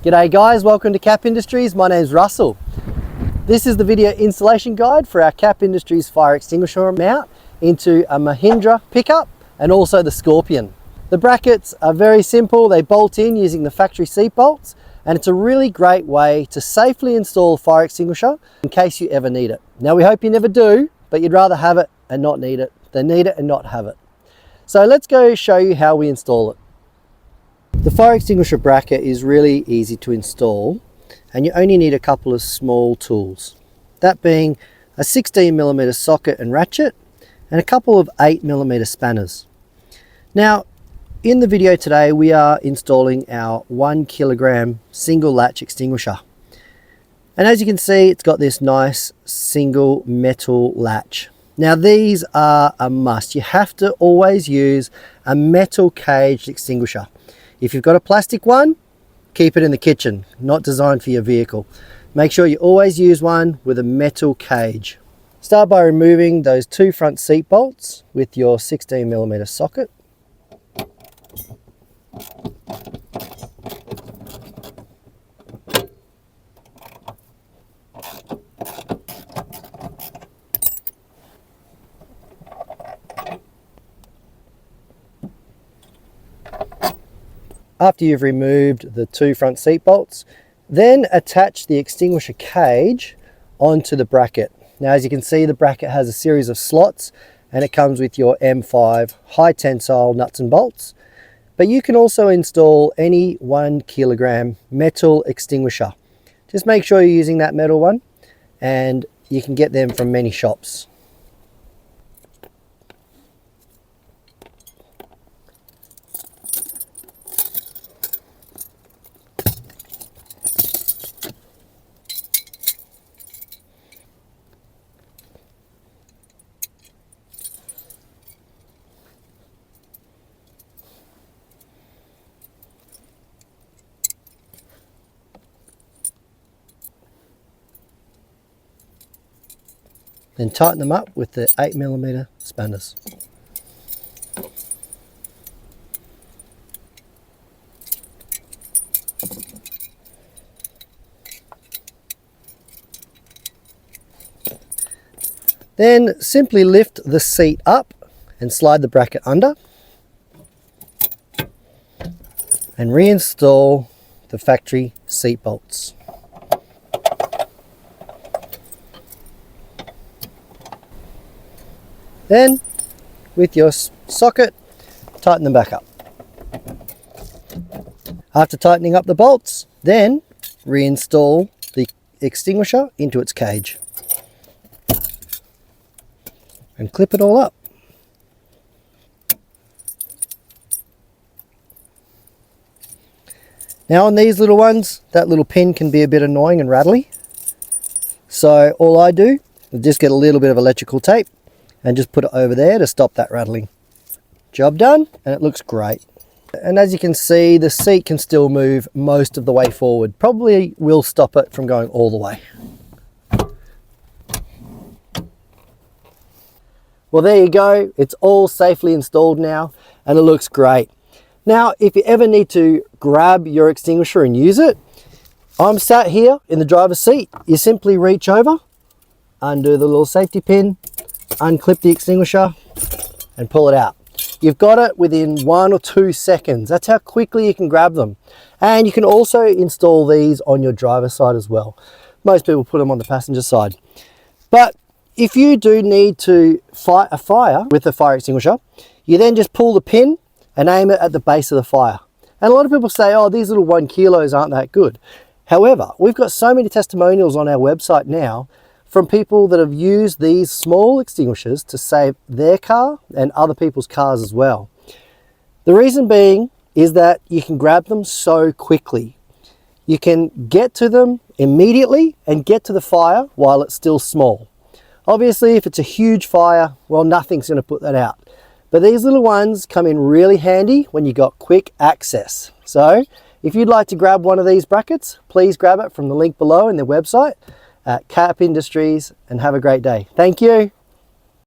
G'day guys, welcome to Cap Industries. My name's Russell. This is the video installation guide for our Cap Industries fire extinguisher mount into a Mahindra Pik-Up and also the Scorpion. The brackets are very simple. They bolt in using the factory seat bolts, and it's a really great way to safely install a fire extinguisher in case you ever need it. Now we hope you never do, but you'd rather have it and not need it than need it and not have it. So let's go show you how we install it. The fire extinguisher bracket is really easy to install, and you only need a couple of small tools. That being a 16mm socket and ratchet and a couple of 8mm spanners. Now, in the video today we are installing our 1 kilogram single latch extinguisher. And as you can see, it's got this nice single metal latch. Now these are a must. You have to always use a metal caged extinguisher. If you've got a plastic one, keep it in the kitchen, not designed for your vehicle. Make sure you always use one with a metal cage. Start by removing those two front seat bolts with your 16mm socket. After you've removed the two front seat bolts, then attach the extinguisher cage onto the bracket. Now as you can see, the bracket has a series of slots and it comes with your M5 high tensile nuts and bolts. But you can also install any 1 kilogram metal extinguisher. Just make sure you're using that metal one, and you can get them from many shops. Then tighten them up with the 8mm spanners. Then simply lift the seat up and slide the bracket under and reinstall the factory seat bolts. Then, with your socket, tighten them back up. After tightening up the bolts, then reinstall the extinguisher into its cage and clip it all up. Now on these little ones, that little pin can be a bit annoying and rattly. So all I do is just get a little bit of electrical tape and just put it over there to stop that rattling. Job done, and it looks great. And as you can see, the seat can still move most of the way forward. Probably will stop it from going all the way. Well, there you go. It's all safely installed now, and it looks great. Now, if you ever need to grab your extinguisher and use it, I'm sat here in the driver's seat. You simply reach over, undo the little safety pin, unclip the extinguisher and pull it out. You've got it within 1 or 2 seconds. That's how quickly you can grab them. And you can also install these on your driver's side as well. Most people put them on the passenger side. But if you do need to fight a fire with a fire extinguisher, you then just pull the pin and aim it at the base of the fire. And a lot of people say, oh, these little 1 kilos aren't that good. However, we've got so many testimonials on our website now from people that have used these small extinguishers to save their car and other people's cars as well. The reason being is that you can grab them so quickly. You can get to them immediately and get to the fire while it's still small. Obviously, if it's a huge fire, well, nothing's going to put that out. But these little ones come in really handy when you've got quick access. So if you'd like to grab one of these brackets, please grab it from the link below in their website at Cap Industries, and have a great day. Thank you.